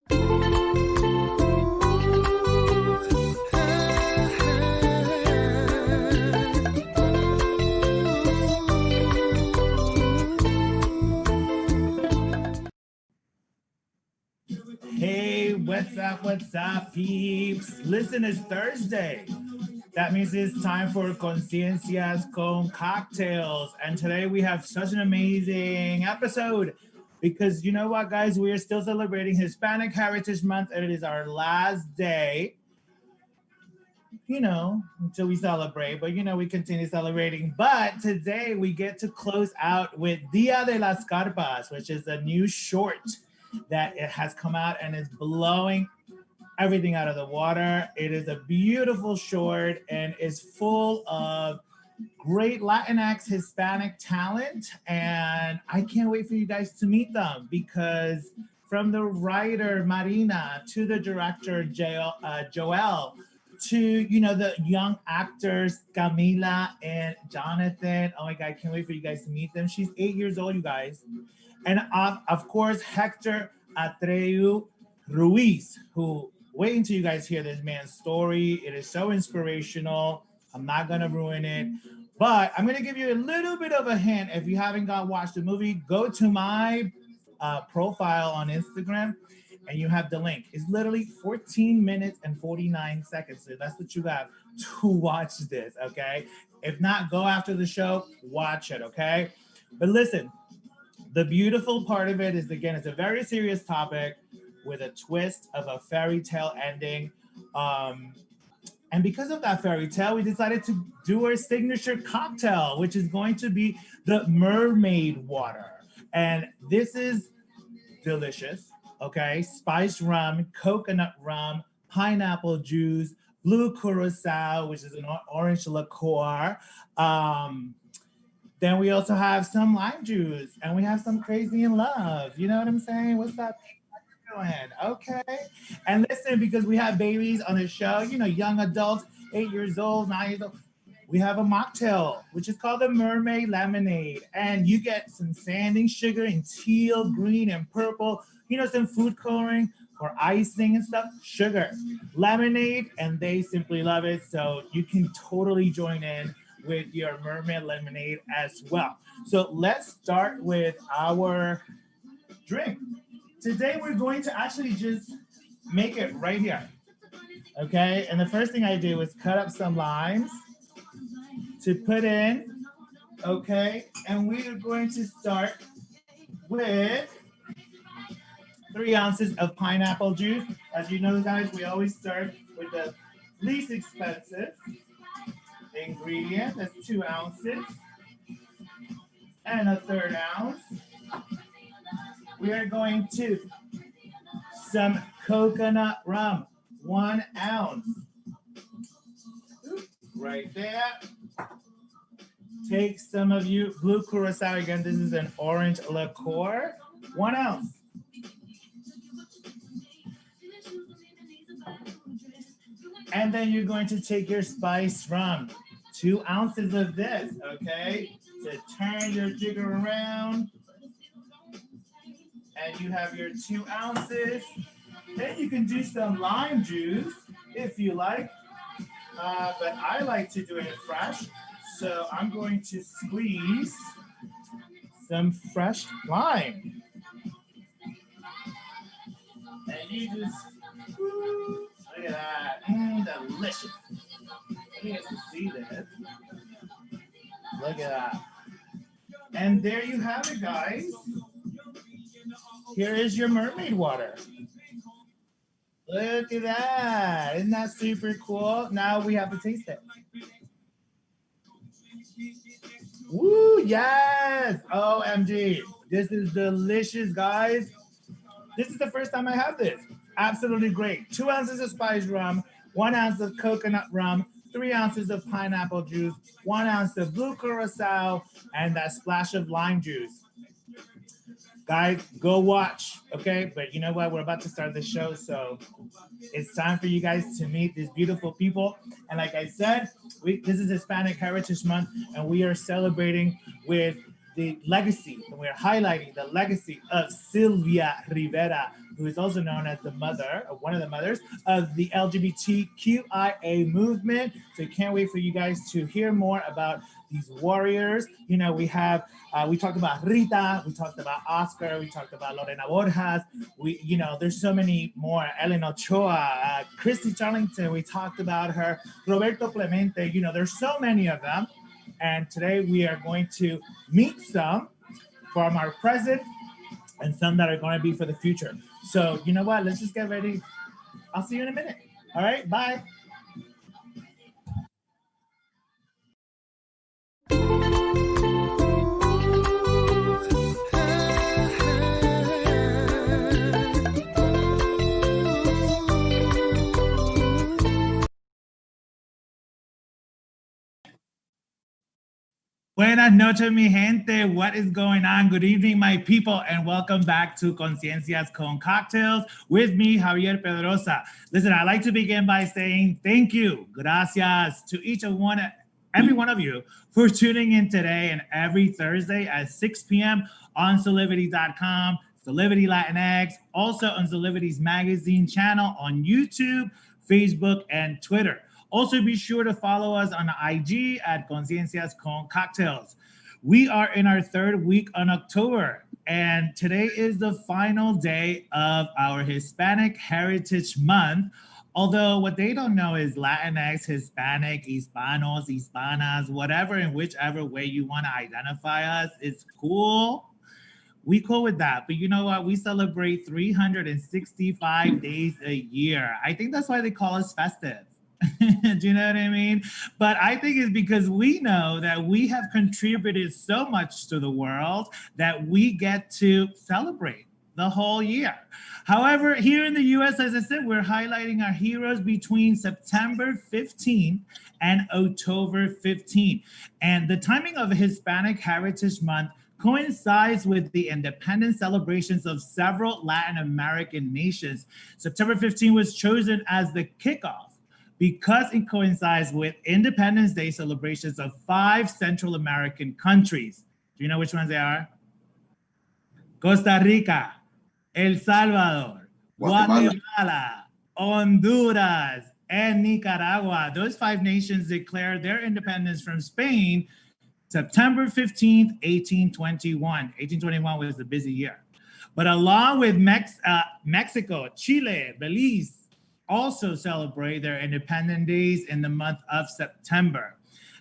Hey, what's up, peeps? Listen, it's Thursday. That means it's time for Conciencias Con Cocktails. And today we have such an amazing episode because you know what, guys? We are still celebrating Hispanic Heritage Month and it is our last day, you know, until we celebrate, but you know, we continue celebrating. But today we get to close out with Dia de las Carpas, which is a new short that it has come out and is blowing everything out of the water. It is a beautiful short and is full of great Latinx Hispanic talent. And I can't wait for you guys to meet them because from the writer Marina to the director JOAO to, you know, the young actors Camila and Jonathan. Oh my God, I can't wait for you guys to meet them. She's 8 years old, you guys. And of course, HECTOR ATREYU RUIZ, who, wait until you guys hear this man's story. It is so inspirational. I'm not gonna ruin it, but I'm gonna give you a little bit of a hint. If you haven't watched the movie, go to my profile on Instagram and you have the link. It's literally 14 minutes and 49 seconds. So that's what you have to watch this, okay? If not, go after the show, watch it, okay? But listen, the beautiful part of it is, again, it's a very serious topic with a twist of a fairy tale ending. And because of that fairy tale, we decided to do our signature cocktail, which is going to be the Mermaid Water. And this is delicious, okay? Spiced rum, coconut rum, pineapple juice, blue curacao, which is an orange liqueur. Then we also have some lime juice and we have some crazy in love. You know what I'm saying? What's up? How you doing? Okay. And listen, because we have babies on the show, you know, young adults, 8 years old, 9 years old, we have a mocktail, which is called the Mermaid Lemonade. And you get some sanding sugar in teal, green, and purple, you know, some food coloring or icing and stuff, sugar, lemonade, and they simply love it. So you can totally join in with your Mermaid Lemonade as well. So let's start with our drink. Today we're going to actually just make it right here, okay? And the first thing I do is cut up some limes to put in, okay? And we are going to start with 3 ounces of pineapple juice. As you know, guys, we always start with the least expensive ingredient. That's 2 ounces and a 1/3 ounce. We are going to some coconut rum, 1 ounce. Right there. Take some of you blue curacao. Again, this is an orange liqueur, 1 ounce. And then you're going to take your spiced rum, 2 ounces of this, okay? To turn your jigger around. And you have your 2 ounces. Then you can do some lime juice if you like. But I like to do it fresh. So I'm going to squeeze some fresh lime. And you just, look at that, delicious. You guys can see this. Look at that. And there you have it, guys. Here is your mermaid water. Look at that. Isn't that super cool? Now we have to taste it. Woo, yes. OMG. This is delicious, guys. This is the first time I have this. Absolutely great. 2 ounces of spiced rum, 1 ounce of coconut rum, 3 ounces of pineapple juice, 1 ounce of blue curacao, and that splash of lime juice. Guys, go watch, okay? But you know what? We're about to start the show, so it's time for you guys to meet these beautiful people. And like I said, this is Hispanic Heritage Month, and we are celebrating with the legacy, and we're highlighting the legacy of Sylvia Rivera, who is also known as the mother, one of the mothers of the LGBTQIA movement. So I can't wait for you guys to hear more about these warriors. You know, we talked about Rita, we talked about Oscar, we talked about Lorena Borjas. There's so many more. Ellen Ochoa, Christy Charlington, we talked about her. Roberto Clemente, there's so many of them. And today we are going to meet some from our present and some that are going to be for the future. So you know what? Let's just get ready. I'll see you in a minute. All right, bye. Buenas noches, mi gente. What is going on? Good evening, my people, and welcome back to Conciencias Con Cocktails with me, Javier Pedroza. Listen, I'd like to begin by saying thank you, gracias, to every one of you for tuning in today and every Thursday at 6 p.m. on Solivity.com, Solivity Latinx, also on Solivity's magazine channel on YouTube, Facebook, and Twitter. Also, be sure to follow us on IG at Conciencias Con Cocktails. We are in our third week on October, and today is the final day of our Hispanic Heritage Month. Although what they don't know is Latinx, Hispanic, Hispanos, Hispanas, whatever, in whichever way you want to identify us, it's cool. We cool with that. But you know what? We celebrate 365 days a year. I think that's why they call us festive. Do you know what I mean? But I think it's because we know that we have contributed so much to the world that we get to celebrate the whole year. However, here in the US, as I said, we're highlighting our heroes between September 15th and October 15th. And the timing of Hispanic Heritage Month coincides with the independence celebrations of several Latin American nations. September 15th was chosen as the kickoff because it coincides with Independence Day celebrations of 5 Central American countries. Do you know which ones they are? Costa Rica, El Salvador, Guatemala, Honduras, and Nicaragua. Those 5 nations declared their independence from Spain September 15th, 1821. 1821 was a busy year. But along with Mexico, Chile, Belize, also celebrate their independent days in the month of September.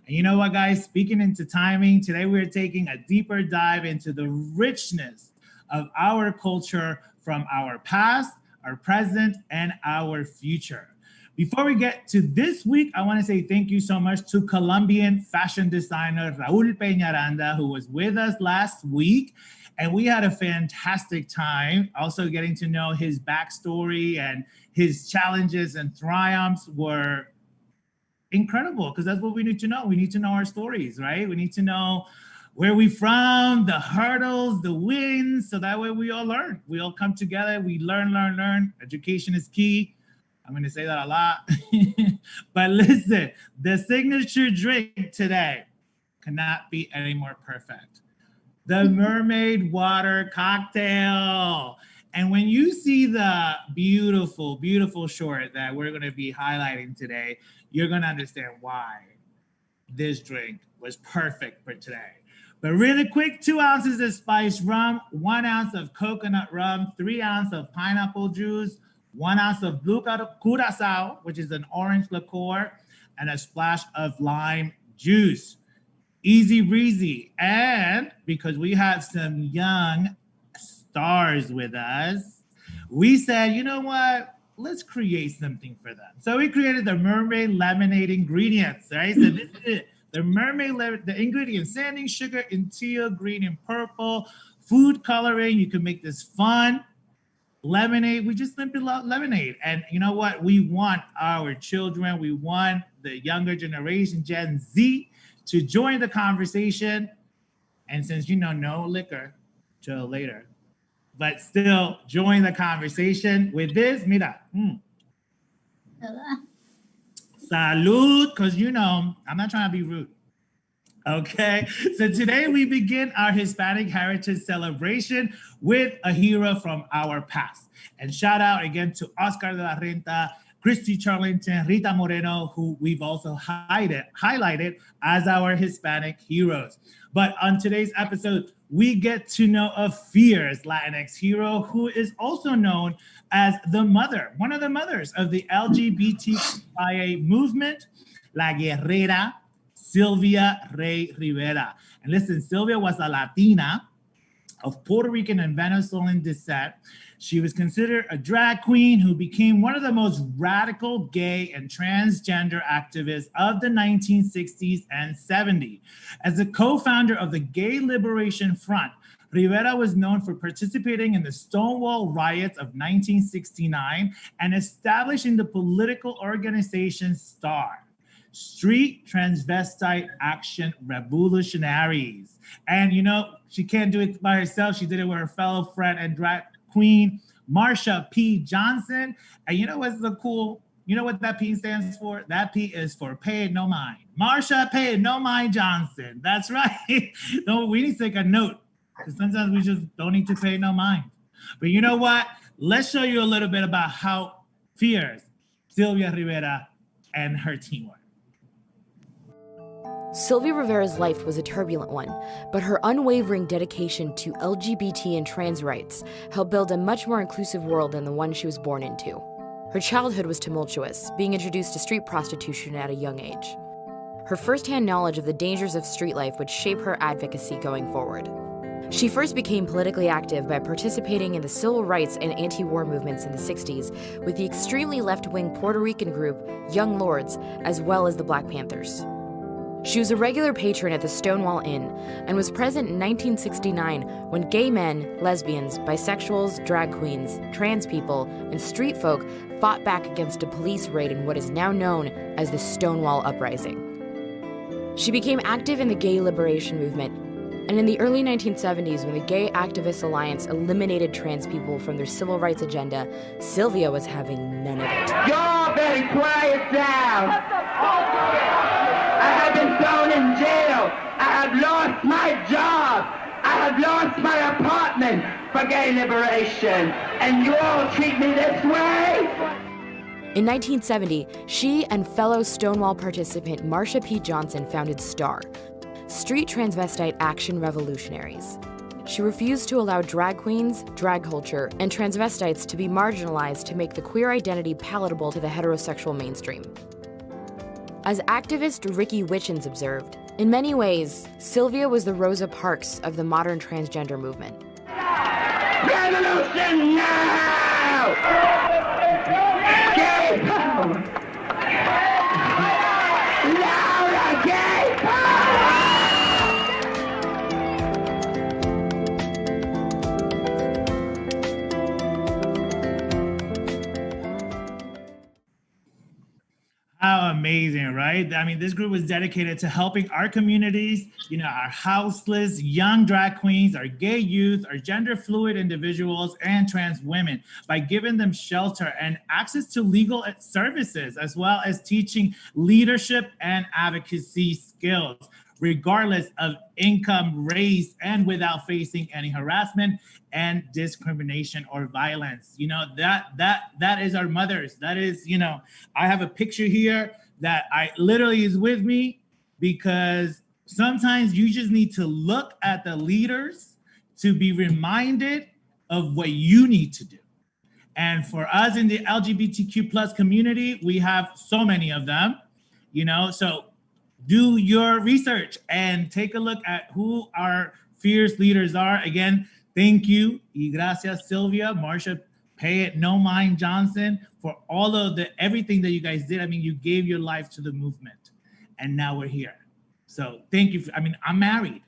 And you know what, guys? Speaking into timing, today we're taking a deeper dive into the richness of our culture from our past, our present, and our future. Before we get to this week, I want to say thank you so much to Colombian fashion designer Raúl Peñaranda, who was with us last week. And we had a fantastic time also getting to know his backstory, and his challenges and triumphs were incredible, because that's what we need to know. We need to know our stories, right? We need to know where we're from, the hurdles, the wins, so that way we all learn. We all come together, we learn. Education is key. I'm going to say that a lot. But listen, the signature drink today cannot be any more perfect. The Mermaid Water cocktail. And when you see the beautiful, beautiful short that we're going to be highlighting today, you're going to understand why this drink was perfect for today. But really quick, 2 ounces of spiced rum, 1 ounce of coconut rum, 3 ounces of pineapple juice, 1 ounce of blue curacao, which is an orange liqueur, and a splash of lime juice. Easy breezy. And because we have some young stars with us, we said, you know what? Let's create something for them. So we created the Mermaid Lemonade ingredients, right? So this is it. The the ingredients: sanding, sugar in teal, green, and purple, food coloring. You can make this fun. Lemonade, we just simply love lemonade. And you know what? We want our children, we want the younger generation, Gen Z, to join the conversation. And since no liquor till later, but still join the conversation with this. Mira. Salud, because I'm not trying to be rude. Okay, so today we begin our Hispanic Heritage Celebration with a hero from our past. And shout out again to Oscar de la Renta, Christy Charlington, Rita Moreno, who we've also highlighted as our Hispanic heroes. But on today's episode, we get to know a fierce Latinx hero who is also known as the mother, one of the mothers of the LGBTQIA movement, La Guerrera, Sylvia Ray Rivera. And listen, Sylvia was a Latina of Puerto Rican and Venezuelan descent. She was considered a drag queen who became one of the most radical gay and transgender activists of the 1960s and 70s. As a co-founder of the Gay Liberation Front, Rivera was known for participating in the Stonewall riots of 1969 and establishing the political organization STAR, Street Transvestite Action Revolutionaries. And you know, she can't do it by herself. She did it with her fellow friend and drag queen, Marsha P. Johnson. And you know what's the cool, you know what that P stands for? That P is for Pay It No Mind. Marsha Pay It No Mind Johnson. That's right. No, we need to take a note, because sometimes we just don't need to pay no mind. But you know what? Let's show you a little bit about how fierce Sylvia Rivera and her team were. Sylvia Rivera's life was a turbulent one, but her unwavering dedication to LGBT and trans rights helped build a much more inclusive world than the one she was born into. Her childhood was tumultuous, being introduced to street prostitution at a young age. Her firsthand knowledge of the dangers of street life would shape her advocacy going forward. She first became politically active by participating in the civil rights and anti-war movements in the 60s with the extremely left-wing Puerto Rican group Young Lords, as well as the Black Panthers. She was a regular patron at the Stonewall Inn and was present in 1969 when gay men, lesbians, bisexuals, drag queens, trans people, and street folk fought back against a police raid in what is now known as the Stonewall Uprising. She became active in the gay liberation movement, and in the early 1970s, when the Gay Activists Alliance eliminated trans people from their civil rights agenda, Sylvia was having none of it. Y'all better quiet down. I have been thrown in jail. I have lost my job. I have lost my apartment for gay liberation. And you all treat me this way? In 1970, she and fellow Stonewall participant Marsha P. Johnson founded STAR, Street Transvestite Action Revolutionaries. She refused to allow drag queens, drag culture, and transvestites to be marginalized to make the queer identity palatable to the heterosexual mainstream. As activist Ricky Wichens observed, in many ways, Sylvia was the Rosa Parks of the modern transgender movement. Revolution now! Gay power! Louder gay power! How amazing, right? I mean, this group was dedicated to helping our communities, you know, our houseless young drag queens, our gay youth, our gender fluid individuals, and trans women by giving them shelter and access to legal services, as well as teaching leadership and advocacy skills, regardless of income, race, and without facing any harassment and discrimination or violence. You know, that is our mothers. That is, you know, I have a picture here that I literally is with me, because sometimes you just need to look at the leaders to be reminded of what you need to do. And for us in the LGBTQ plus community, we have so many of them, you know, so do your research and take a look at who our fierce leaders are. Again, thank you, y gracias, Sylvia, Marsha, Pay It No Mind Johnson, for all of everything that you guys did. I mean, you gave your life to the movement, and now we're here. So thank you. I mean, I'm married,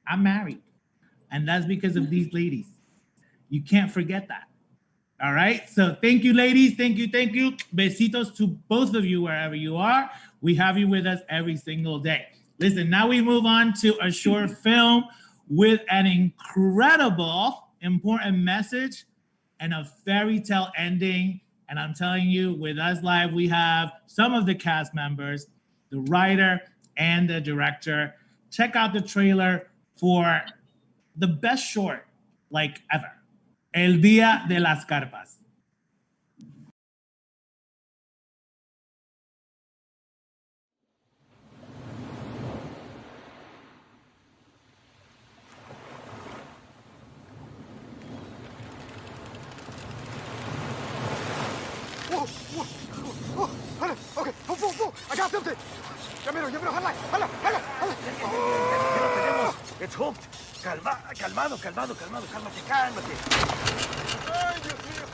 and that's because of these ladies. You can't forget that. All right. So thank you, ladies. Thank you. Besitos to both of you wherever you are. We have you with us every single day. Listen, now we move on to a short film with an incredible, important message and a fairy tale ending. And I'm telling you, with us live, we have some of the cast members, the writer and the director. check out the trailer for the best short like ever. El Día de las Carpas. Okay, whoa, I got something. Llámelo, jala. Aquí lo tenemos. It's hooked. Calmado, cálmate. Ay, Dios mío.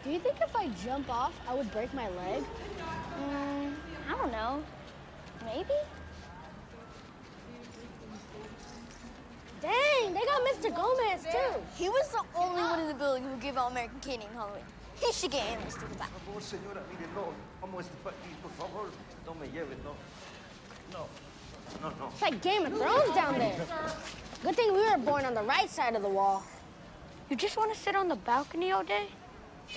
Do you think if I jump off, I would break my leg? I don't know. Maybe? Dang, they got Mr. Gomez, too. He was the only one in the building who gave out American candy in Halloween. He should get amnesty for that. Por favor, señora, mire, no. Vamos a este país, por favor. No me lleve, no. No. It's like Game of Thrones down there. Good thing we were born on the right side of the wall. You just want to sit on the balcony all day?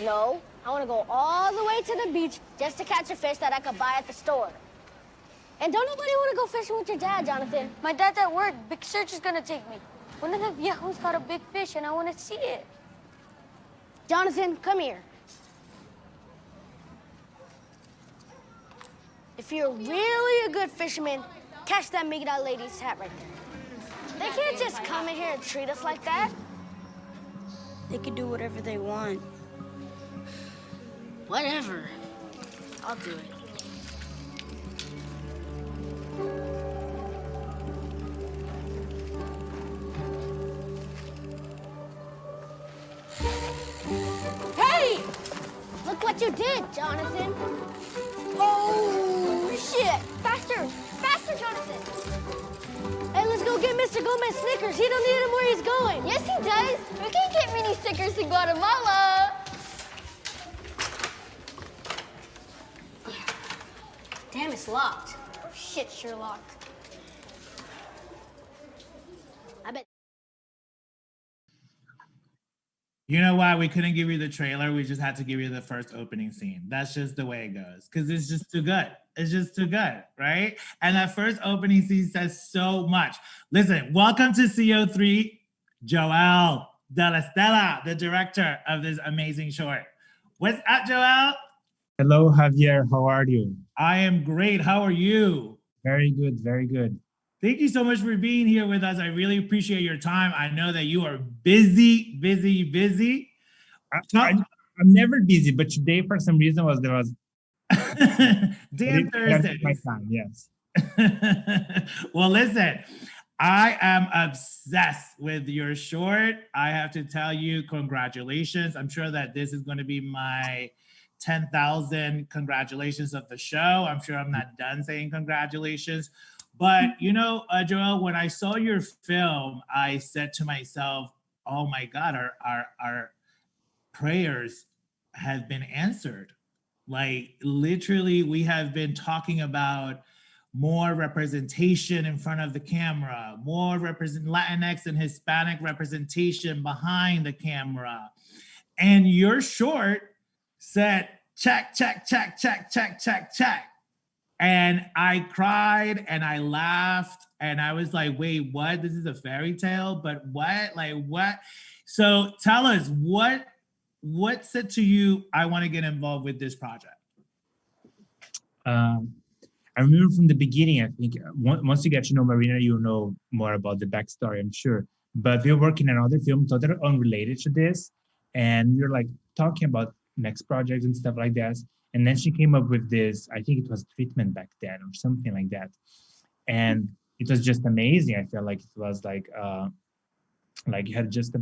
No, I want to go all the way to the beach just to catch a fish that I could buy at the store. And don't nobody want to go fishing with your dad, Jonathan. My dad's at work. Big Search is going to take me. One of the viejos got a big fish, and I want to see it. Jonathan, come here. If you're really a good fisherman, catch that Migdal lady's hat right there. They can't just come in here and treat us like that. They can do whatever they want. Whatever. I'll do it. Hey! Look what you did, Jonathan. Oh, shit! Faster, Jonathan! Hey, let's go get Mr. Gomez Snickers. He don't need him where he's going. Yes, he does. We can't get mini Snickers in Guatemala. Damn, it's locked. Oh, shit, Sherlock. I bet. You know why we couldn't give you the trailer? We just had to give you the first opening scene. That's just the way it goes, because it's just too good. It's just too good, right? And that first opening scene says so much. Listen, welcome to CO3, JOAO DELL'STELLA, the director of this amazing short. What's up, JOAO? Hello, Javier. How are you? I am great. How are you? Very good, very good. Thank you so much for being here with us. I really appreciate your time. I know that you are busy. I'm never busy, but today for some reason there was Damn Thursday. My time, yes. Well, listen, I am obsessed with your short. I have to tell you, congratulations. I'm sure that this is going to be my 10,000 congratulations of the show. I'm sure I'm not done saying congratulations. But, you know, Joel, when I saw your film, I said to myself, oh my God, our prayers have been answered. Like literally, we have been talking about more representation in front of the camera, more Latinx and Hispanic representation behind the camera. And your short said, check. And I cried and I laughed and I was like, wait, what? This is a fairy tale, but what? Like what? So tell us, what said to you, I want to get involved with this project? I remember from the beginning, I think once you get to know Marina, you'll know more about the backstory, I'm sure. But we were working on another film totally unrelated to this. And we were like talking about next projects and stuff like that. And then she came up with this, I think it was treatment back then or something like that. And it was just amazing. I felt like it was like you had just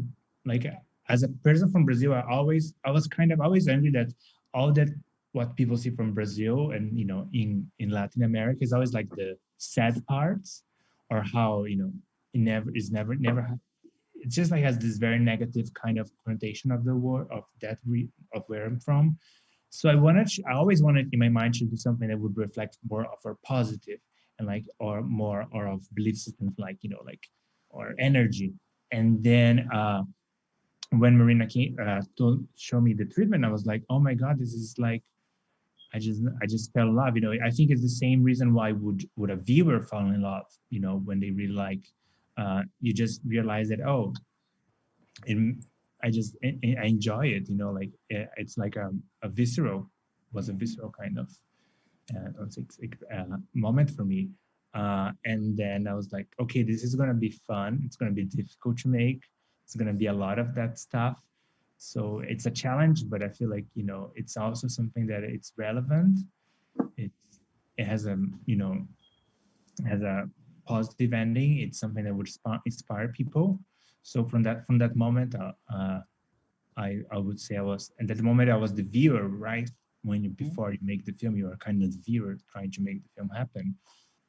as a person from Brazil, I was kind of always angry that all that what people see from Brazil and, you know, in Latin America is always like the sad parts or how, you know, It just like has this very negative kind of connotation of the word of where I'm from. So I always wanted in my mind to do something that would reflect more of our positive and like, or more, or of belief systems, like, like, or energy. And then when Marina came, show me the treatment, I was like, oh my God, this is like, I just fell in love. I think it's the same reason why would a viewer fall in love, when they really like, you just realize that, oh, I enjoy it, like it's like a visceral kind of moment for me. And then I was like, okay, this is gonna be fun. It's gonna be difficult to make. It's gonna be a lot of that stuff. So it's a challenge, but I feel like, it's also something that it's relevant. It has a, has a positive ending. It's something that would inspire people. So from that moment, I would say at that moment I was the viewer, right? Before you make the film, you are kind of the viewer trying to make the film happen.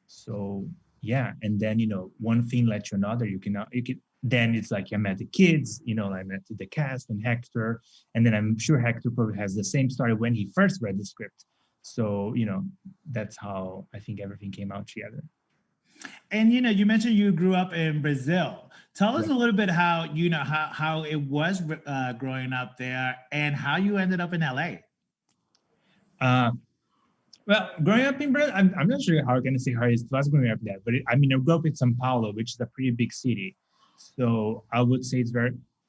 So yeah, and then one thing led to another. Then it's like I met the kids, I met the cast and Hector, and then I'm sure Hector probably has the same story when he first read the script. So that's how I think everything came out together. And you mentioned you grew up in Brazil. Tell us a little bit how how it was growing up there and how you ended up in LA. Well, growing up in Brazil, I'm not sure how I'm gonna say how it was growing up there, but I grew up in São Paulo, which is a pretty big city. So I would say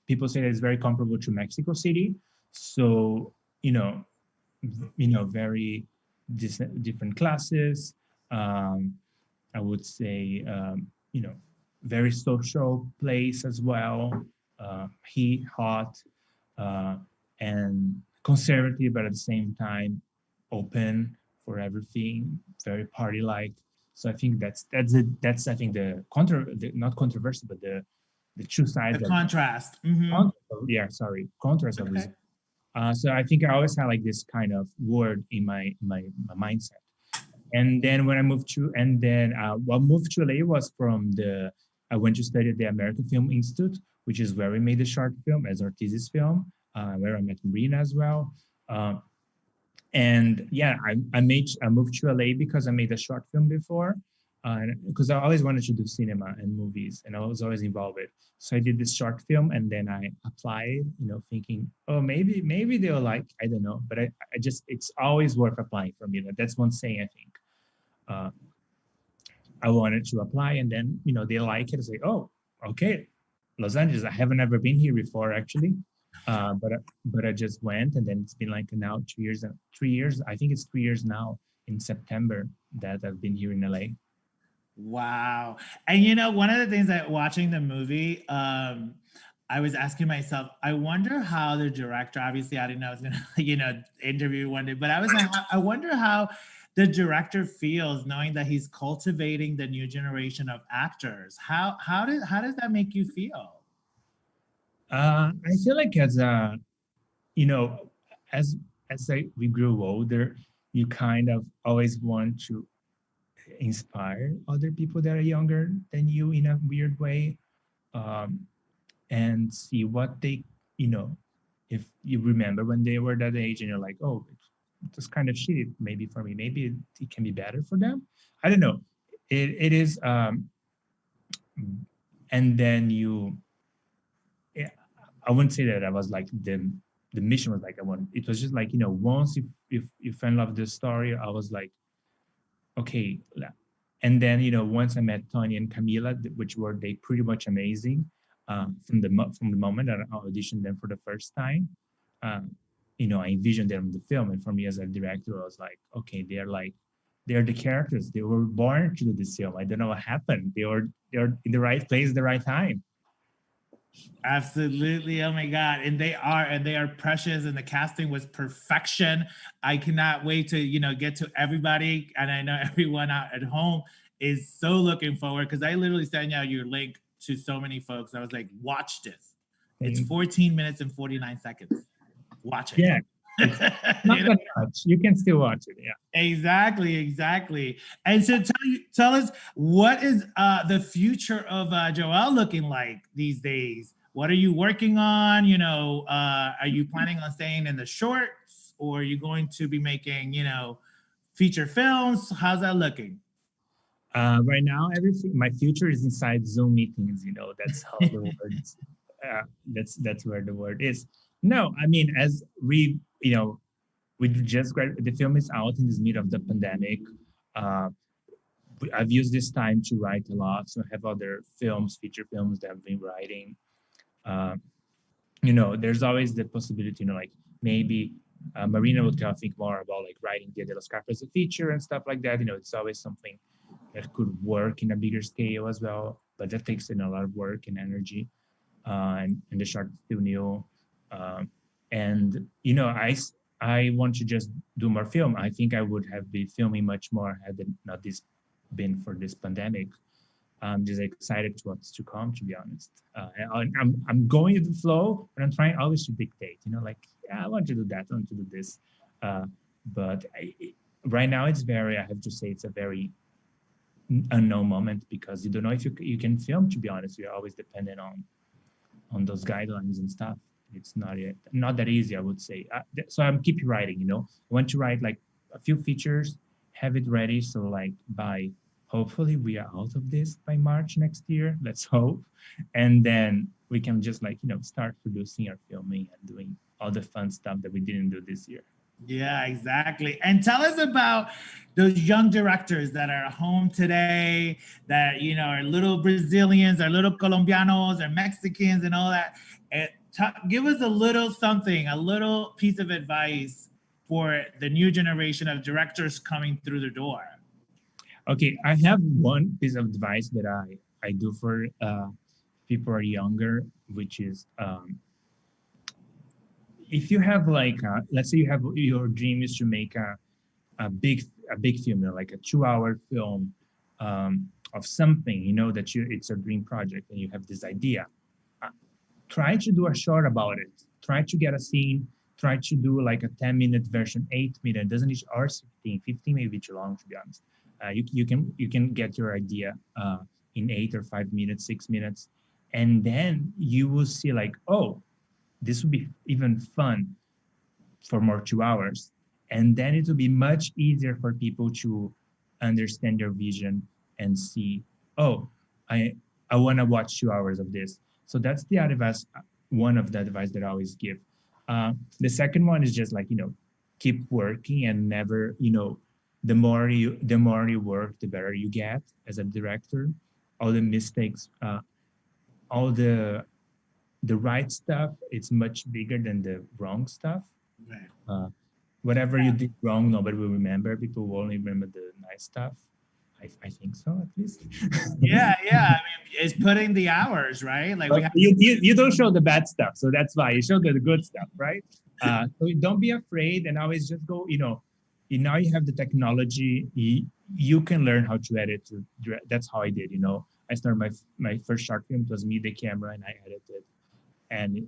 people say that it's very comparable to Mexico City. So very different classes. I would say, very social place as well, hot, and conservative, but at the same time, open for everything, very party-like. So I think that's I think not controversial, but the two sides. The contrast. Contrast of this. So I think I always had like this kind of word in my mindset. And then when I moved to, what moved to LA was I went to study at the American Film Institute, which is where we made the short film as our thesis film, where I met Marina as well. And yeah, I moved to LA because I made a short film before, because I always wanted to do cinema and movies, and I was always involved with. So I did this short film, and then I applied, thinking, oh, maybe they'll like, I don't know, but it's always worth applying for me. That's one saying I think. I wanted to apply, and then they like it. I say, oh, okay, Los Angeles. I haven't ever been here before actually, but I just went, and then it's been like now 3 years. I think it's 3 years now in September that I've been here in LA. Wow. And one of the things that watching the movie, I was asking myself, I wonder how the director, obviously I didn't know I was gonna, interview one day, but I was like, I wonder how the director feels knowing that he's cultivating the new generation of actors. How does that make you feel? I feel like as we grow older, you kind of always want to inspire other people that are younger than you in a weird way, and see what they, if you remember when they were that age and you're like, oh, it's kind of shitty maybe for me, maybe it can be better for them. I don't know. It is, and then I wouldn't say that I was like the mission was like it was just like, once if you fell in love with the story, I was like, okay. And then once I met Tony and Camila, which were they pretty much amazing, from the moment that I auditioned them for the first time, I envisioned them in the film, and for me as a director, I was like, okay, they're the characters. They were born to do this film. I don't know what happened. They're in the right place at the right time. Absolutely. Oh my God. And they are precious, and the casting was perfection. I cannot wait to, get to everybody. And I know everyone out at home is so looking forward, because I literally sent out your link to so many folks. I was like, watch this. It's 14 minutes and 49 seconds. Watch it. Yeah. It's not that much. You can still watch it. Yeah. Exactly. And so tell us, what is the future of JOAO looking like these days? What are you working on? Are you planning on staying in the shorts, or are you going to be making, feature films? How's that looking? Right now, everything. My future is inside Zoom meetings. That's how the words. That's where the word is. No, I mean, as we just the film is out in this middle of the pandemic. I've used this time to write a lot. So I have other feature films that I've been writing. There's always the possibility, like maybe Marina will think more about like writing the Las Carpas as a feature and stuff like that. It's always something that could work in a bigger scale as well, but that takes in a lot of work and energy. And the short is still new. And I want to just do more film. I think I would have been filming much more had it not been for this pandemic. I'm just excited to what's to come, to be honest. I'm going with the flow, but I'm trying always to dictate, I want to do that, I want to do this. But right now I have to say it's a very unknown moment, because you don't know if you can film, to be honest. You're always dependent on those guidelines and stuff. It's not that easy, I would say. So I'm keep writing, I want to write like a few features, have it ready. So like hopefully we are out of this by March next year, let's hope. And then we can just start producing our filming and doing all the fun stuff that we didn't do this year. Yeah, exactly. And tell us about those young directors that are home today, that, are little Brazilians, or little Colombianos, or Mexicans and all that. And give us a little something, a little piece of advice for the new generation of directors coming through the door. Okay, I have one piece of advice that I do for people who are younger, which is if you have let's say you have your dream is to make a big film, like a 2-hour film of something, that it's a dream project and you have this idea. Try to do a short about it. Try to get a scene. Try to do like a 10-minute version, 8-minute. It doesn't need or 15 may be too long, to be honest. You can get your idea in 8 or 5 minutes, 6 minutes, and then you will see like, oh, this would be even fun for more 2 hours. And then it will be much easier for people to understand your vision and see, oh, I want to watch 2 hours of this. So that's the advice, one of the advice that I always give. The second one is just like, keep working and never, the more you work, the better you get as a director. All the mistakes, all the right stuff, it's much bigger than the wrong stuff. Right. Whatever you did wrong, nobody will remember. People will only remember the nice stuff. I think so, at least. Yeah. I mean, it's putting the hours, right? Like you don't show the bad stuff, so that's why you show the good stuff, right? So don't be afraid, and always just go. Now you have the technology. You can learn how to edit. That's how I did. I started my first short film. It was me, the camera, and I edited. And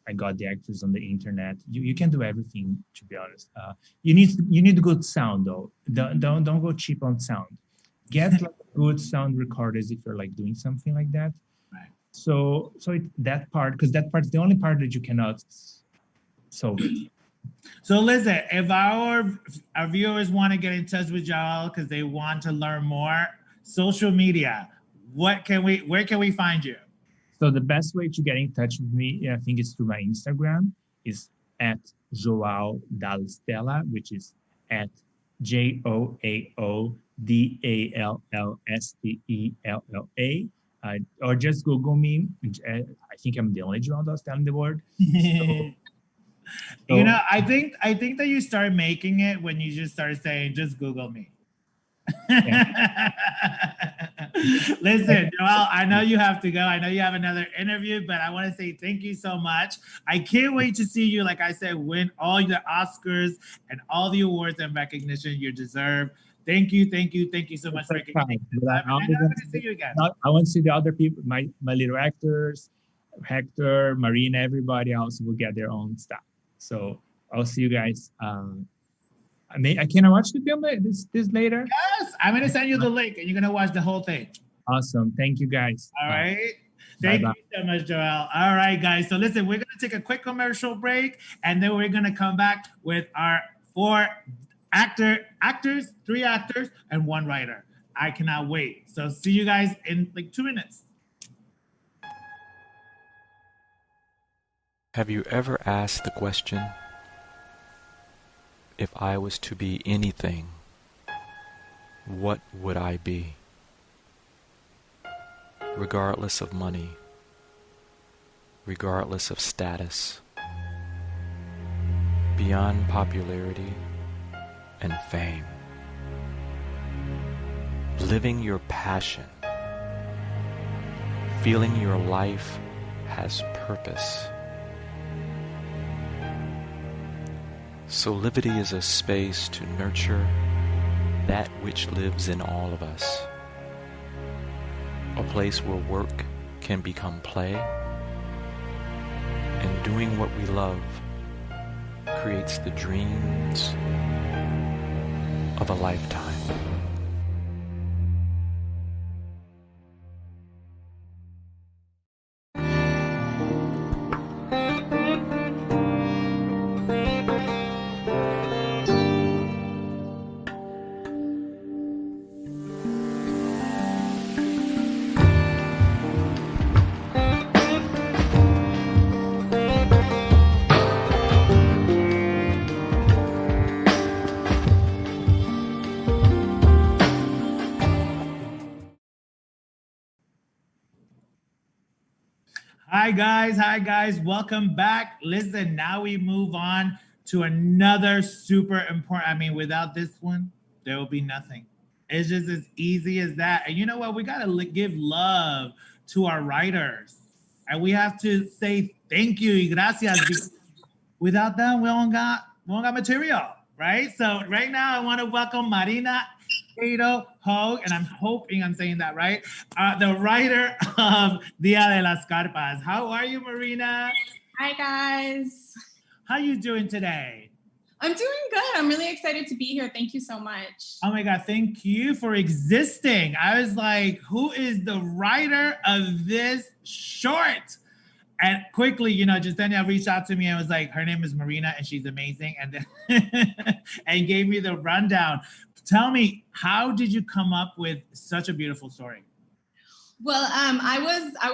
I got the actors on the internet. You can do everything, to be honest. You need good sound though. Don't go cheap on sound. Get like good sound recorders if you're like doing something like that. Right. So that part, because that part's the only part that you cannot solve it. So listen, if our viewers want to get in touch with y'all because they want to learn more, social media, where can we find you? So the best way to get in touch with me, I think, is through my Instagram, is at JOAO DELL'STELLA, which is at JOAO DALLSTELLA. Or just Google me. I think I'm the only JOAO DELL'STELLA in the world. So, I think that you started making it when you just started saying, just Google me. Yeah. Listen, Joel, I know you have to go. I know you have another interview, but I want to say thank you so much. I can't wait to see you, like I said, win all the Oscars and all the awards and recognition you deserve. Thank you so much for coming. I want to see you again. I want to see the other people, my little actors, Hector, Marina, everybody else will get their own stuff. So I'll see you guys. Can I watch the film this later? Yes, I'm gonna send you the link, and you're gonna watch the whole thing. Awesome. Thank you, guys. All right. Thank bye-bye. you so much, Joel. All right, guys. So listen, we're gonna take a quick commercial break, and then we're gonna come back with our 4 actors, 3 actors, and 1 writer. I cannot wait. So see you guys in like 2 minutes. Have you ever asked the question, if I was to be anything, what would I be? Regardless of money, regardless of status, beyond popularity and fame, living your passion, feeling your life has purpose. Solivity is a space to nurture that which lives in all of us. A place where work can become play, and doing what we love creates the dreams of a lifetime. Hi guys, welcome back. Listen, now we move on to another super important, I mean, without this one, there will be nothing. It's just as easy as that. And you know what? We gotta give love to our writers. And we have to say thank you y gracias. Without them, we don't got material, right? So right now I wanna welcome Marina, KATO, HOAG, and I'm hoping I'm saying that right, the writer of Dia de las Carpas. How are you, Marina? Hi, guys. How you doing today? I'm doing good. I'm really excited to be here. Thank you so much. Oh my God, thank you for existing. I was like, who is the writer of this short? And quickly, you know, Justenia reached out to me and was like, her name is Marina and she's amazing. And then and gave me the rundown. Tell me, how did you come up with such a beautiful story? Well, I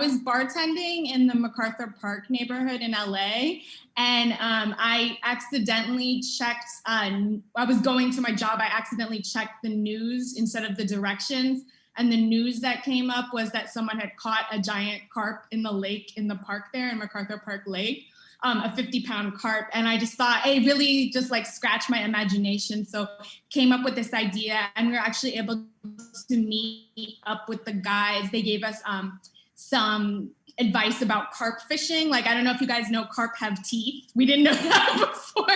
was bartending in the MacArthur Park neighborhood in LA, and I accidentally checked. I was going to my job. I accidentally checked the news instead of the directions, and the news that came up was that someone had caught a giant carp in the lake in the park there in MacArthur Park Lake. A 50-pound carp. And I just thought, it really just like scratched my imagination. So came up with this idea, and we were actually able to meet up with the guys. They gave us some advice about carp fishing. Like, I don't know if you guys know carp have teeth. We didn't know that before.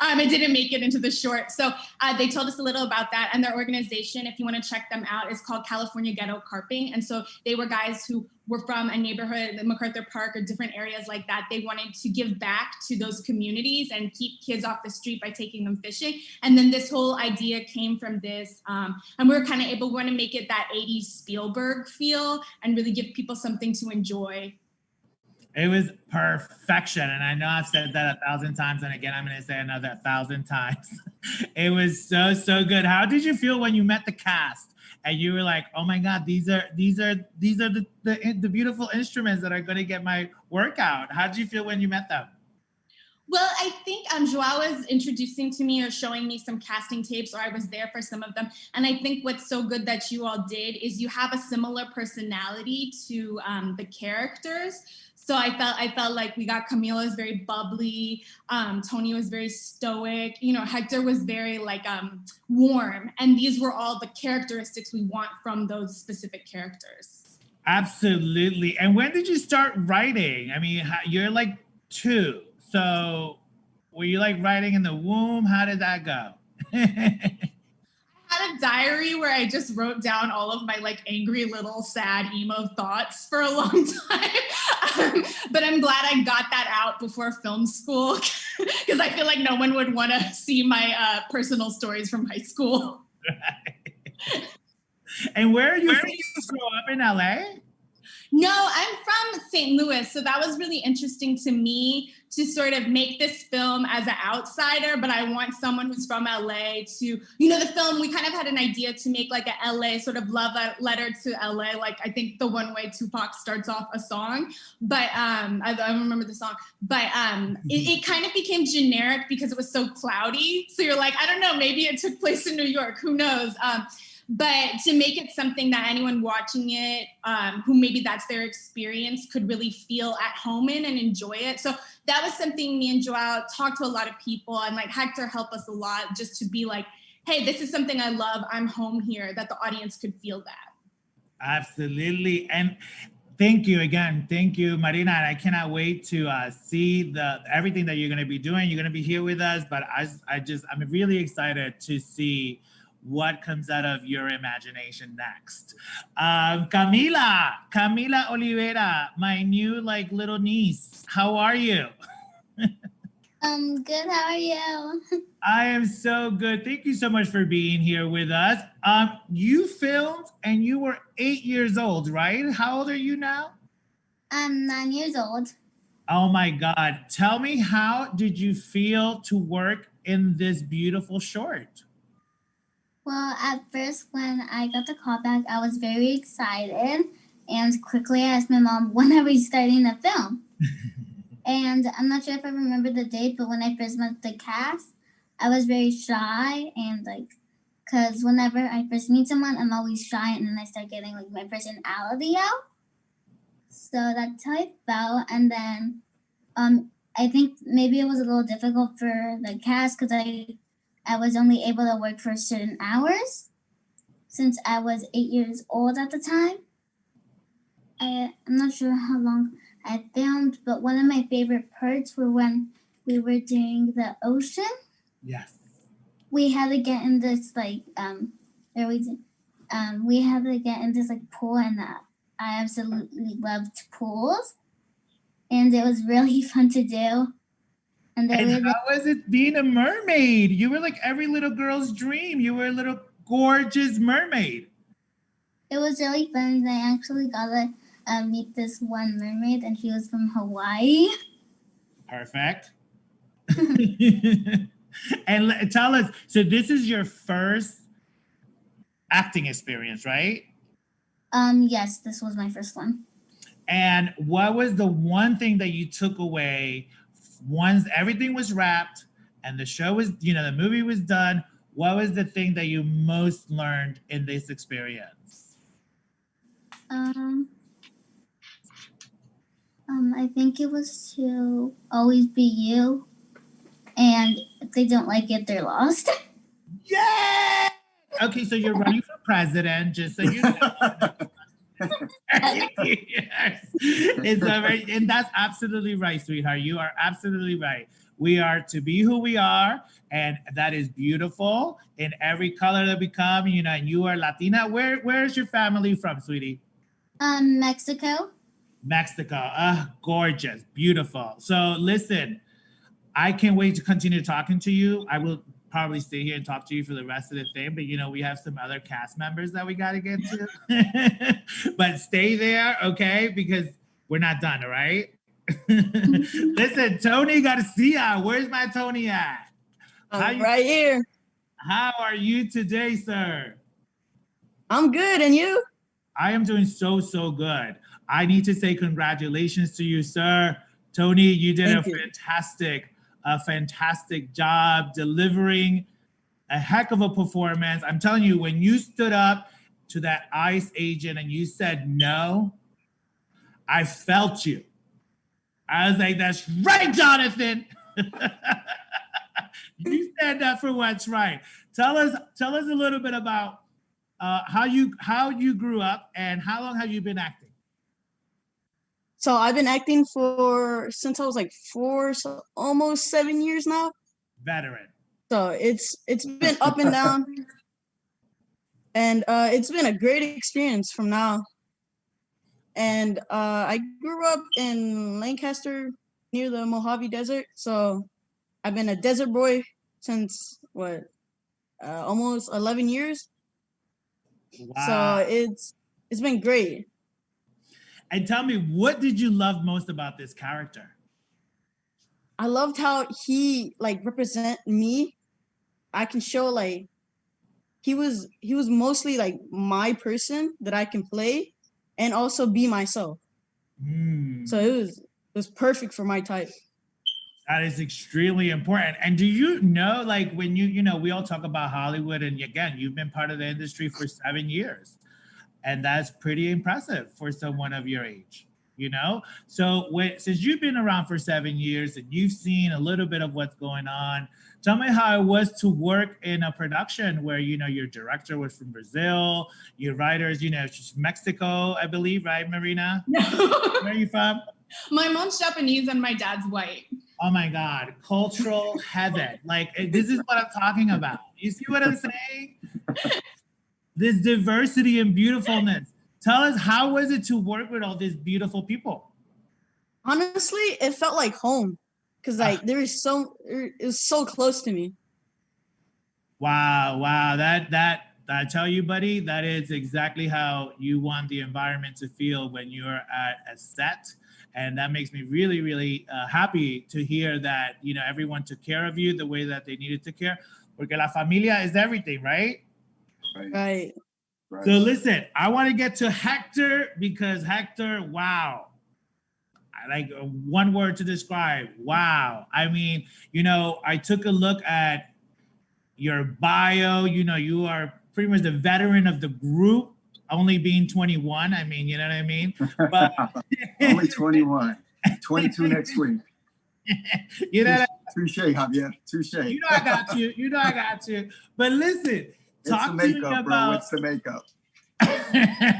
It didn't make it into the short. So they told us a little about that. And their organization, if you want to check them out, is called California Ghetto Carping. And so they were guys who were from a neighborhood, MacArthur Park or different areas like that. They wanted to give back to those communities and keep kids off the street by taking them fishing. And then this whole idea came from this. And we were kind of able, we want to make it that 80s Spielberg feel and really give people something to enjoy. It was perfection. And I know I've said that 1,000 times. And again, I'm going to say another 1,000 times. It was so, so good. How did you feel when you met the cast? And you were like, oh my God, these are the beautiful instruments that are going to get my workout. How did you feel when you met them? Well, I think JOAO was introducing to me or showing me some casting tapes, or I was there for some of them. And I think what's so good that you all did is you have a similar personality to the characters. So I felt like we got CAMILA is very bubbly, Tony was very stoic, you know, Hector was very like warm. And these were all the characteristics we want from those specific characters. Absolutely. And when did you start writing? I mean, you're like 2. So were you like writing in the womb? How did that go? I had have a diary where I just wrote down all of my like angry little sad emo thoughts for a long time. But I'm glad I got that out before film school because I feel like no one would want to see my personal stories from high school. And where are you from? You grow up in LA? No, I'm from St. Louis. So that was really interesting to me to sort of make this film as an outsider, but I want someone who's from LA to, the film, we kind of had an idea to make like a LA sort of love letter to LA. Like I think the one way Tupac starts off a song, but I don't remember the song, but it kind of became generic because it was so cloudy. So you're like, I don't know, maybe it took place in New York, who knows? But to make it something that anyone watching it, who maybe that's their experience, could really feel at home in and enjoy it. So that was something me and JOAO talked to a lot of people, and like Hector helped us a lot just to be like, hey, this is something I love. I'm home here, that the audience could feel that. Absolutely. And thank you again. Thank you, Marina. And I cannot wait to see everything that you're going to be doing. You're going to be here with us, but I'm really excited to see what comes out of your imagination next. Camila Olivera, my new like little niece. How are you? Good, how are you? I am so good. Thank you so much for being here with us. You filmed and you were 8 years old, right? How old are you now? I'm 9 years old. Oh my God. Tell me, how did you feel to work in this beautiful short? Well, at first, when I got the call back, I was very excited and quickly asked my mom, when are we starting the film? And I'm not sure if I remember the date, but when I first met the cast, I was very shy and because whenever I first meet someone, I'm always shy and then I start getting like my personality out. So that's how I felt. And then I think maybe it was a little difficult for the cast because I was only able to work for certain hours since I was 8 years old at the time. I'm not sure how long I filmed, but one of my favorite parts were when we were doing the ocean. Yes. We had to get in this we had to get in this like pool, and I absolutely loved pools, and it was really fun to do. And how was it being a mermaid? You were like every little girl's dream. You were a little gorgeous mermaid. It was really fun. I actually got to meet this one mermaid, and she was from Hawaii. Perfect. And tell us, so this is your first acting experience, right? Yes, this was my first one. And what was the one thing that you took away once everything was wrapped and the show was, the movie was done? What was the thing that you most learned in this experience? I think it was to always be you, and if they don't like it, they're lost. Yeah. Okay, so you're running for president, just so you know. Yes. It's right, and that's absolutely right, sweetheart. You are absolutely right. We are to be who we are, and that is beautiful in every color that we come. And you are Latina. Where is your family from, sweetie? Mexico. Mexico. Gorgeous, beautiful. So listen, I can't wait to continue talking to you. I will probably stay here and talk to you for the rest of the thing, but we have some other cast members that we got to get to. But stay there, okay? Because we're not done, all right? Listen, Tony Garcia, where's my Tony at? Right here. How are you today, sir? I'm good, and you? I am doing so good. I need to say congratulations to you, sir. Tony, you did a fantastic job delivering a heck of a performance. I'm telling you, when you stood up to that ICE agent and you said no, I felt you. I was like, that's right, Jonathan. You stand up for what's right. Tell us a little bit about how you grew up and how long have you been acting? So I've been acting since I was like 4, so almost 7 years now. Veteran. So it's been up and down. And it's been a great experience from now. And I grew up in Lancaster near the Mojave Desert. So I've been a desert boy since almost 11 years. Wow. So it's been great. And tell me, what did you love most about this character? I loved how he represent me. I can show he was mostly my person that I can play and also be myself. So it was perfect for my type. That is extremely important. And do you know, when we all talk about Hollywood, and again, you've been part of the industry for 7 years, and that's pretty impressive for someone of your age, So since you've been around for 7 years and you've seen a little bit of what's going on, tell me how it was to work in a production where, your director was from Brazil, your writers, just Mexico, I believe, right, Marina? Where are you from? My mom's Japanese and my dad's white. Oh my God, cultural heaven. This is what I'm talking about. You see what I'm saying? This diversity and beautifulness. Tell us, how was it to work with all these beautiful people? Honestly, it felt like home because it was so close to me. Wow. That I tell you, buddy, that is exactly how you want the environment to feel when you're at a set. And that makes me really, really happy to hear that, everyone took care of you the way that they needed to care. Porque la familia is everything, right? Right. So listen, I want to get to Hector because Hector, wow. One word to describe, wow. I mean, I took a look at your bio, you are pretty much the veteran of the group, only being 21. I mean, you know what I mean? But only 21, 22 next week. Touche, Javier, touche. I got you. But listen, talk to me about... bro. It's the makeup.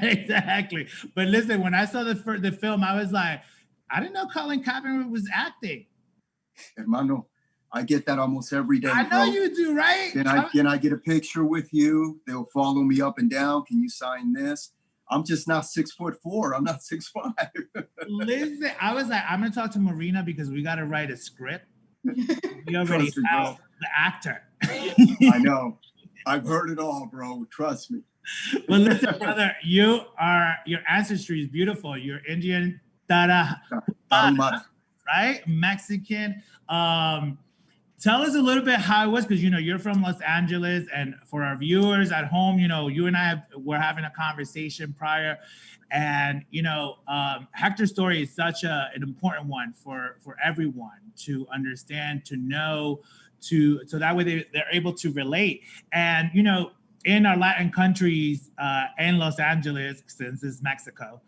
Exactly. But listen, when I saw the film, I was like, I didn't know Colin Kaepernick was acting. Hermano, I get that almost every day. I know, bro. You do, right? Can I get a picture with you? They'll follow me up and down. Can you sign this? I'm just not 6'4". I'm not 6'5". Listen, I was like, I'm gonna talk to Marina because we got to write a script. We already have the actor. I know. I've heard it all, bro. Trust me. Well, listen, brother, your ancestry is beautiful. You're Indian, right? Mexican. Tell us a little bit how it was, because you're from Los Angeles, and for our viewers at home, you and I were having a conversation prior, and Hector's story is such an important one for everyone to understand, to know, so that way they're able to relate. And in our Latin countries, in Los Angeles, since it's Mexico,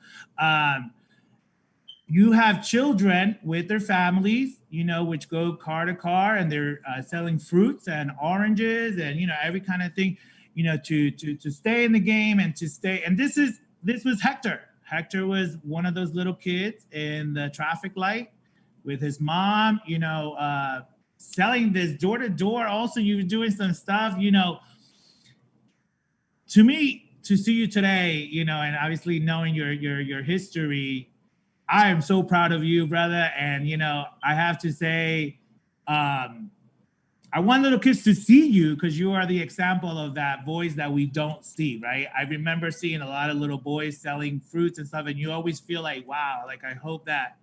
you have children with their families, which go car to car, and they're selling fruits and oranges and, every kind of thing, to stay in the game and to stay. And this was Hector. Hector was one of those little kids in the traffic light with his mom, selling this door to door. Also, you were doing some stuff, to me, to see you today, and obviously knowing your history, I am so proud of you, brother. And, I have to say, I want little kids to see you because you are the example of that voice that we don't see, right? I remember seeing a lot of little boys selling fruits and stuff, and you always feel like, wow, I hope that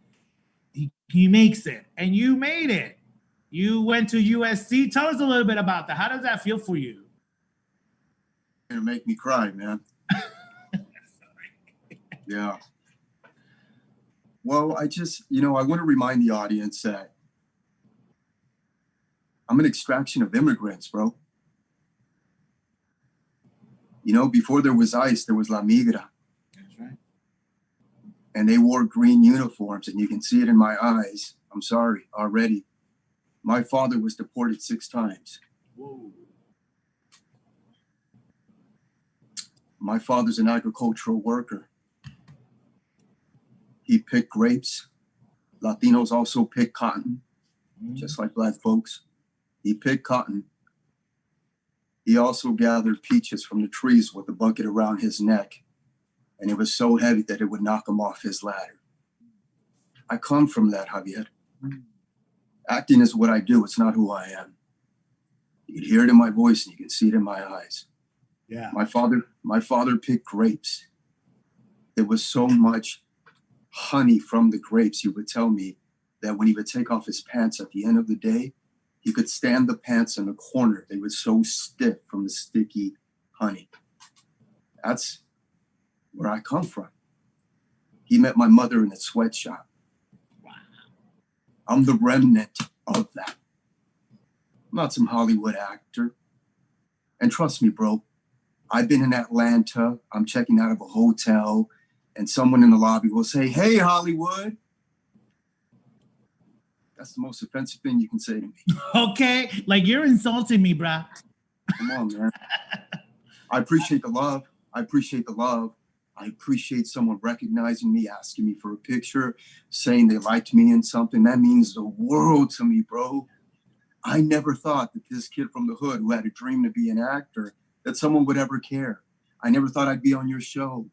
he makes it. And you made it. You went to USC. Tell us a little bit about that. How does that feel for you? It'll make me cry, man. Yeah. Well, I just, I want to remind the audience that I'm an extraction of immigrants, bro. Before there was ICE, there was La Migra. That's right. And they wore green uniforms, and you can see it in my eyes. I'm sorry already. My father was deported 6 times. Whoa. My father's an agricultural worker. He picked grapes. Latinos also pick cotton, just like Black folks. He picked cotton. He also gathered peaches from the trees with a bucket around his neck, and it was so heavy that it would knock him off his ladder. I come from that, Javier. Acting is what I do. It's not who I am. You can hear it in my voice and you can see it in my eyes. Yeah. My father picked grapes. There was so much honey from the grapes, he would tell me that when he would take off his pants at the end of the day, he could stand the pants in the corner. They were so stiff from the sticky honey. That's where I come from. He met my mother in a sweatshop. Wow. I'm the remnant of that. I'm not some Hollywood actor. And trust me, bro, I've been in Atlanta. I'm checking out of a hotel, and someone in the lobby will say, "Hey, Hollywood." That's the most offensive thing you can say to me. Okay, like you're insulting me, bruh. Come on, man. I appreciate the love. I appreciate the love. I appreciate someone recognizing me, asking me for a picture, saying they liked me in something. That means the world to me, bro. I never thought that this kid from the hood who had a dream to be an actor, that someone would ever care. I never thought I'd be on your show.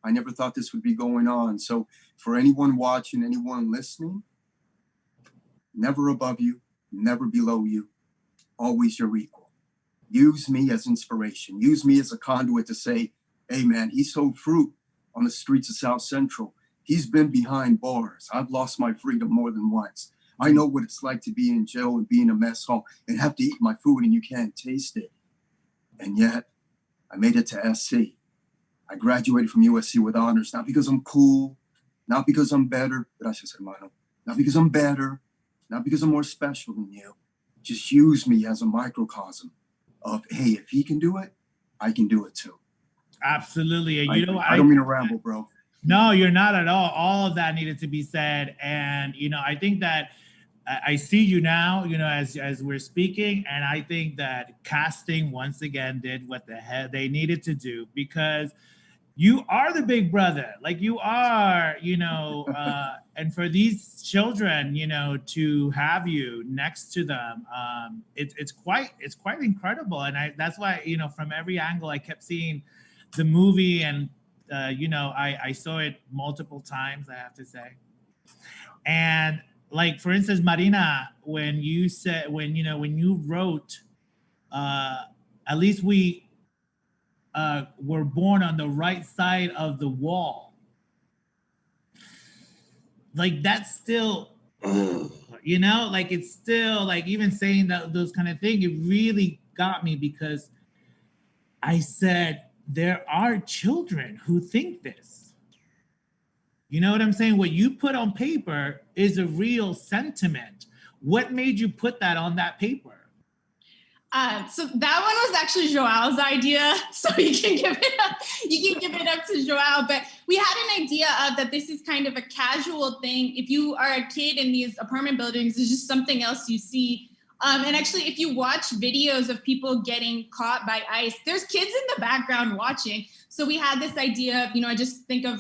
I never thought this would be going on. So for anyone watching, anyone listening, never above you, never below you, always your equal. Use me as inspiration. Use me as a conduit to say, hey man, he sold fruit on the streets of South Central. He's been behind bars. I've lost my freedom more than once. I know what it's like to be in jail and be in a mess hall and have to eat my food and you can't taste it. And yet, I made it to SC. I graduated from USC with honors, not because I'm cool, not because I'm better, gracias hermano, not because I'm better, not because I'm more special than you. Just use me as a microcosm of, hey, if he can do it, I can do it too. Absolutely. And you know, I don't mean to ramble, bro. No, you're not at all. All of that needed to be said. And, you know, I think that I see you now, you know, as we're speaking, and I think that casting once again did what the hell they needed to do, because you are the big brother, like you are, you know, and for these children, you know, to have you next to them, it's quite incredible. And that's why, you know, from every angle, I kept seeing the movie, and you know, I saw it multiple times, I have to say. And like, for instance, Marina, when you wrote, at least we were born on the right side of the wall. Like, that's still, you know, like, it's still like, even saying those kind of things, it really got me, because I said, there are children who think this. You know what I'm saying? What you put on paper is a real sentiment. What made you put that on that paper? So that one was actually JOAO's idea. So you can give it up to JOAO. But we had an idea of that this is kind of a casual thing. If you are a kid in these apartment buildings, it's just something else you see. And actually, if you watch videos of people getting caught by ICE, there's kids in the background watching. So we had this idea of, you know, I just think of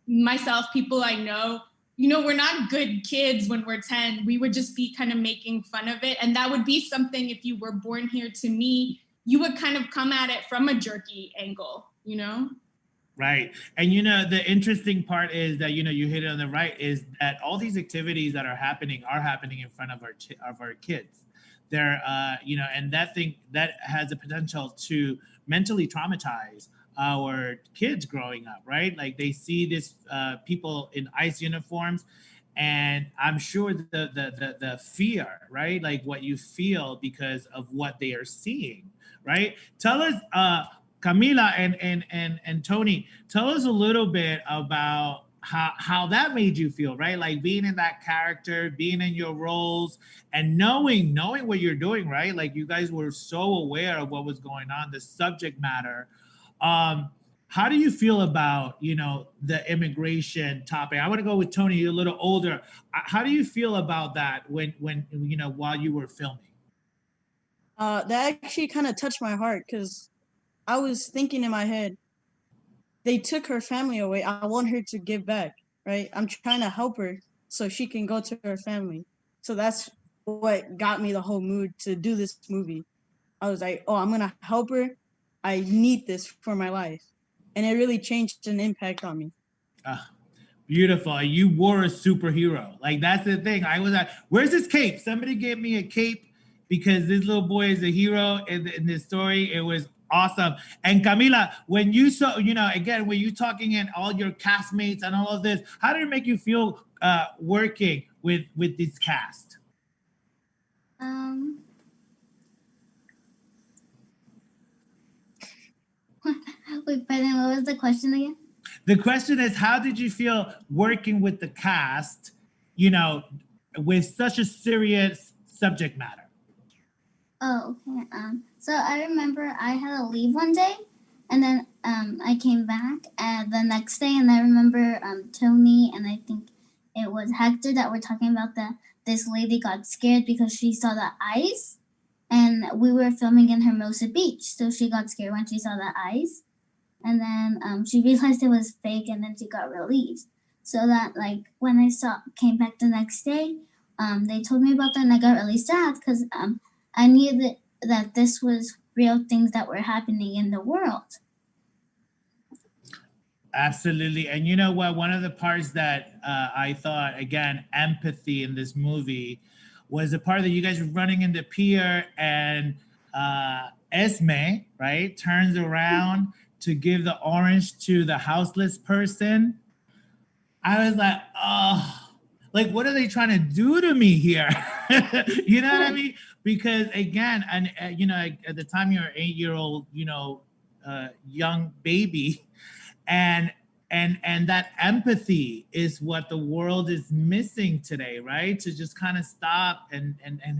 myself, people I know, you know, we're not good kids when we're 10. We would just be kind of making fun of it. And that would be something, if you were born here to me, you would kind of come at it from a jerky angle, you know? Right. And, you know, the interesting part is that, you know, you hit it on the right, is that all these activities that are happening in front of our kids. They're, you know, and that has the potential to mentally traumatize our kids growing up, right? Like, they see this people in ICE uniforms, and I'm sure the fear, right? Like, what you feel because of what they are seeing, right? Tell us, Camila and Tony, tell us a little bit about how that made you feel, right? Like, being in that character, being in your roles, and knowing what you're doing, right? Like, you guys were so aware of what was going on, the subject matter. How do you feel about, you know, the immigration topic? I want to go with Tony. You're a little older. How do you feel about that when you know, while you were filming? That actually kind of touched my heart, because I was thinking in my head, they took her family away. I want her to give back, right? I'm trying to help her so she can go to her family. So that's what got me the whole mood to do this movie. I was like, oh, I'm gonna help her. I need this for my life. And it really changed an impact on me. Beautiful. You were a superhero. Like, that's the thing. I was like, where's this cape? Somebody gave me a cape because this little boy is a hero in this story. It was awesome. And Camila, when you saw, again, when you talking in all your castmates and all of this, how did it make you feel working with this cast? Wait, pardon, what was the question again? The question is, how did you feel working with the cast, with such a serious subject matter? Oh, okay. So I remember I had to leave one day, and then I came back the next day, and I remember Tony and I think it was Hector that were talking about this lady got scared because she saw the ice, and we were filming in Hermosa Beach, so she got scared when she saw the ice, and then she realized it was fake, and then she got released. So that when I came back the next day, they told me about that, and I got really sad because I knew that this was real things that were happening in the world. Absolutely. And you know what? One of the parts that I thought, again, empathy in this movie was the part that you guys were running in the pier and Esme, right, turns around to give the orange to the houseless person. I was like, oh, what are they trying to do to me here? You know what I mean? Because again, and at the time you're an 8-year-old, young baby, and that empathy is what the world is missing today, right? To just kind of stop and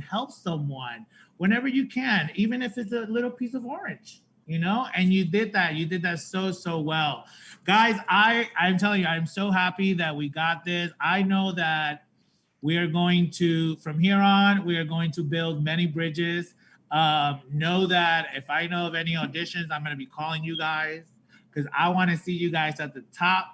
help someone whenever you can, even if it's a little piece of orange, and you did that so well. Guys, I'm telling you, I'm so happy that we got this. I know that we are going to, from here on, we are going to build many bridges. Know that if I know of any auditions, I'm going to be calling you guys because I want to see you guys at the top.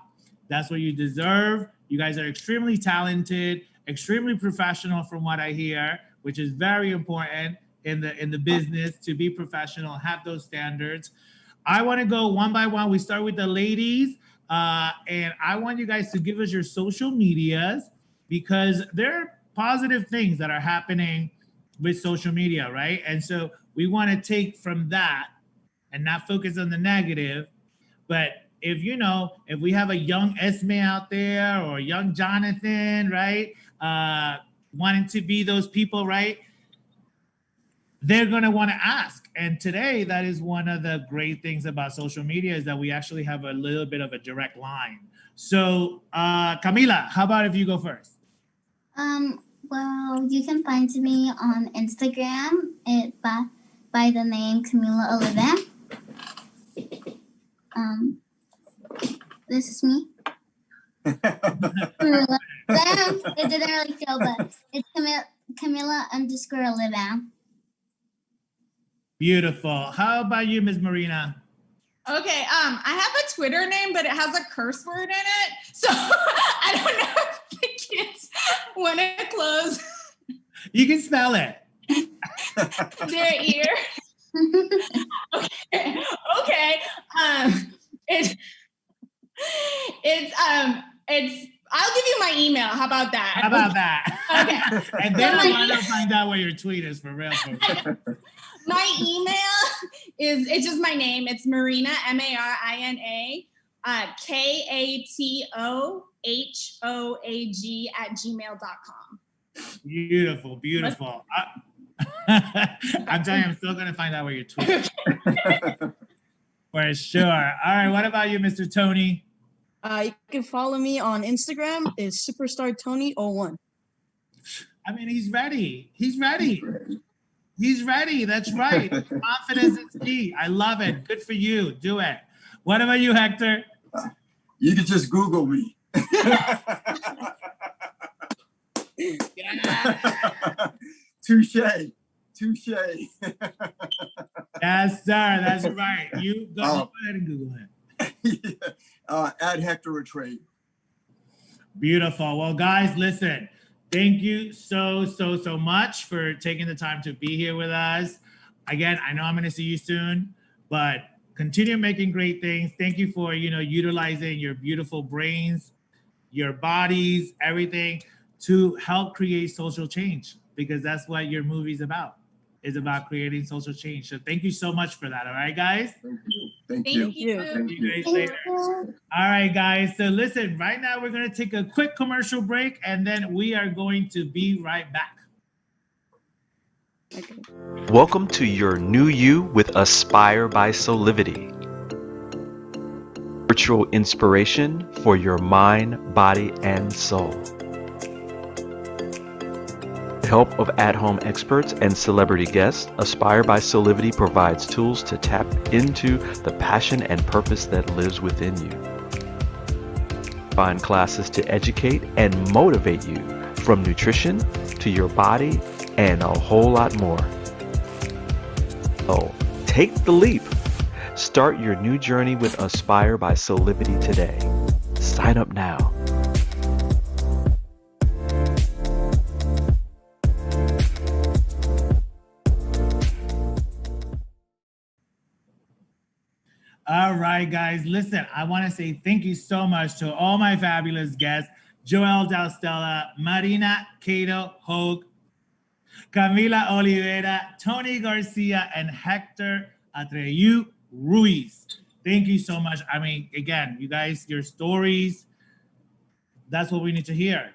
That's what you deserve. You guys are extremely talented, extremely professional from what I hear, which is very important in the business to be professional, have those standards. I want to go one by one. We start with the ladies, and I want you guys to give us your social medias because there are positive things that are happening with social media, right? And so we want to take from that and not focus on the negative. But if we have a young Esme out there or a young Jonathan, right, wanting to be those people, right, they're going to want to ask. And today, that is one of the great things about social media is that we actually have a little bit of a direct line. So, Camila, how about if you go first? Well, you can find me on Instagram by the name Camila Olivera. This is me. It didn't really show, but it's Camila_Olivera. Beautiful. How about you, Ms. Marina? Okay, I have a Twitter name, but it has a curse word in it. So I don't know if the kids want to close. You can spell it. Their ear. Okay. It's I'll give you my email. How about that? How about that? Okay. And then I want to find out what your tweet is for real. My email it's just my name. It's Marina, MARINA, KATOHOAG @gmail.com. Beautiful, beautiful. I'm telling you, I'm still going to find out where your tweet is. For sure. All right, what about you, Mr. Tony? You can follow me on Instagram. It's superstartony01. I mean, he's ready. He's ready. He's ready. That's right. Confidence is key. I love it. Good for you. Do it. What about you, Hector? You can just Google me. Touche. Touche. Yes, sir. That's right. You go ahead and Google him. Add Hector ATREYU. Beautiful. Well, guys, listen. Thank you so much for taking the time to be here with us. again, I know I'm going to see you soon, but continue making great things. Thank you for, utilizing your beautiful brains, your bodies, everything to help create social change, because that's what your movie's about. Is about creating social change. So thank you so much for that. All right, guys? Thank you. See you guys later. All right, guys. So listen, right now we're going to take a quick commercial break, and then we are going to be right back. Okay. Welcome to your new you with Aspire by Solivity. Virtual inspiration for your mind, body, and soul. With the help of at-home experts and celebrity guests, Aspire by Solivity provides tools to tap into the passion and purpose that lives within you. Find classes to educate and motivate you, from nutrition to your body and a whole lot more. So, take the leap. Start your new journey with Aspire by Solivity today. Sign up now. All right, guys. Listen, I want to say thank you so much to all my fabulous guests, JOAO, DELL'STELLA, MARINA, KATO, HOAG, CAMILA, OLIVERA, Tony GARCIA, and HECTOR, ATREYU, RUIZ. Thank you so much. I mean, again, you guys, your stories, that's what we need to hear.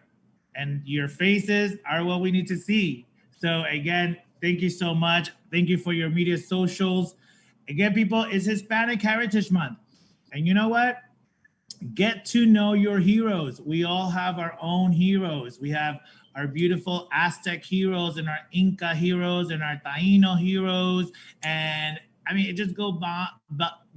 And your faces are what we need to see. So again, thank you so much. Thank you for your media socials. Again, people, it's Hispanic Heritage Month. And you know what? Get to know your heroes. We all have our own heroes. We have our beautiful Aztec heroes and our Inca heroes and our Taino heroes. And I mean, it just goes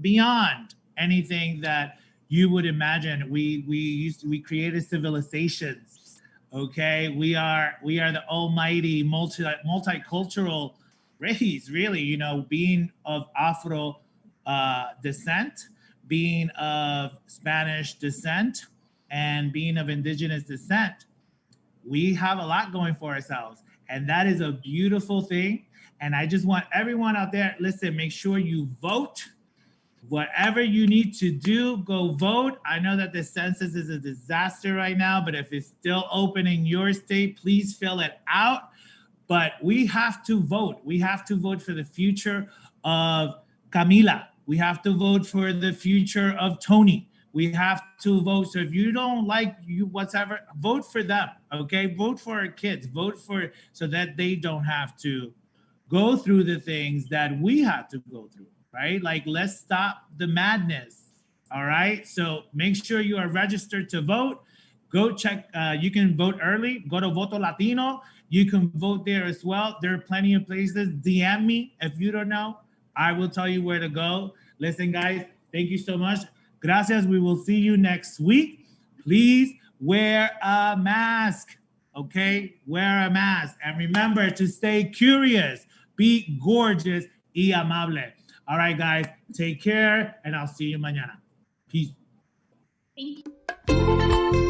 beyond anything that you would imagine. We created civilizations. Okay, we are the almighty multicultural race, really, being of Afro descent, being of Spanish descent, and being of indigenous descent. We have a lot going for ourselves, and that is a beautiful thing. And I just want everyone out there, listen, make sure you vote. Whatever you need to do, go vote. I know that the census is a disaster right now, but if it's still open in your state, please fill it out. But we have to vote. We have to vote for the future of CAMILA. We have to vote for the future of Tony. We have to vote. So if you don't like whatever, vote for them, okay? Vote for our kids. Vote for, so that they don't have to go through the things that we had to go through, right? Like, let's stop the madness, all right? So make sure you are registered to vote. Go check, you can vote early. Go to Voto Latino. You can vote there as well. There are plenty of places. DM me if you don't know. I will tell you where to go. Listen, guys, thank you so much. Gracias. We will see you next week. Please wear a mask, okay? Wear a mask. And remember to stay curious, be gorgeous y amable. All right, guys, take care, and I'll see you mañana. Peace. Thank you.